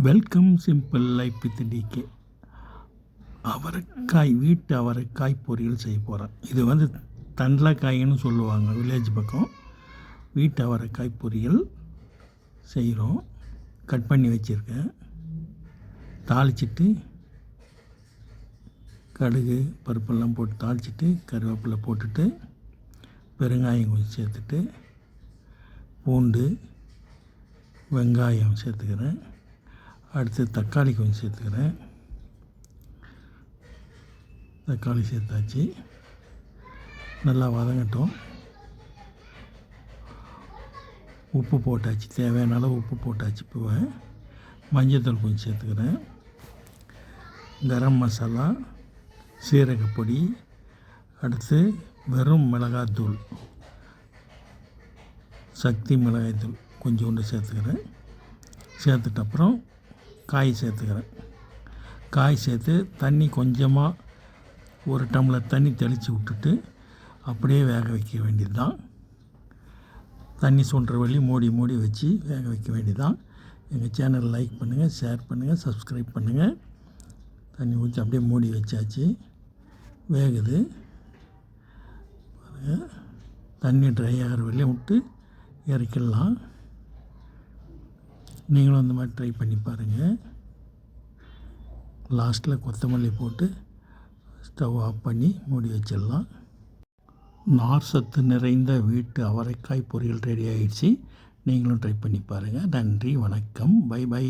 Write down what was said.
Welcome simple life with DK. அவரைக்காய், வீட்டு அவரைக்காய் பொரியல் செய்ய போகிறேன். இது வந்து தண்டலக்காய்ன்னு சொல்லுவாங்க வில்லேஜ் பக்கம். வீட்டு அவரைக்காய் பொரியல் செய்கிறோம். கட் பண்ணி வச்சுருக்கேன். தாளிச்சிட்டு கடுகு பருப்பெல்லாம் போட்டு தாளிச்சிட்டு கருவேப்பிலை போட்டுட்டு பெருங்காயம் கொஞ்சம் சேர்த்துட்டு பூண்டு வெங்காயம் சேர்த்துக்கிறேன். அடுத்து தக்காளி கொஞ்சம் சேர்த்துக்கிறேன். தக்காளி சேர்த்தாச்சு. நல்லா வதங்கட்டும். உப்பு போட்டாச்சு, தேவையான அளவு உப்பு போட்டாச்சு. இப்போ மஞ்சள்தூள் கொஞ்சம் சேர்த்துக்கிறேன். கரம் மசாலா, சீரகப்பொடி, அடுத்து வெறும் மிளகாய்த்தூள், சக்தி மிளகாய்த்தூள் கொஞ்சோண்டு சேர்த்துக்கிறேன். சேர்த்துட்ட அப்புறம் காய் சேர்த்துக்கிறேன். காய் சேர்த்து தண்ணி கொஞ்சமாக ஒரு டம்ளர் தண்ணி தெளித்து விட்டுட்டு அப்படியே வேக வைக்க வேண்டியது தான். தண்ணி சுண்டுற வழி மூடி வச்சு வேக வைக்க வேண்டியது தான். எங்கள் சேனல் லைக் பண்ணுங்கள், ஷேர் பண்ணுங்கள், சப்ஸ்கிரைப் பண்ணுங்கள். தண்ணி ஊற்றி அப்படியே மூடி வச்சாச்சு. வேகுது பாருங்கள். தண்ணி ட்ரை ஆகிற வழியை விட்டு இறக்கிடலாம். நீங்களும் இந்த மாதிரி ட்ரை பண்ணி பாருங்கள். லாஸ்ட்டில் கொத்தமல்லி போட்டு ஸ்டவ் ஆஃப் பண்ணி மூடி வச்சிடலாம். நார் சத்து நிறைந்த வீட்டு அவரைக்காய் பொரியல் ரெடி ஆகிடுச்சு. நீங்களும் ட்ரை பண்ணி பாருங்கள். நன்றி, வணக்கம், பை பை.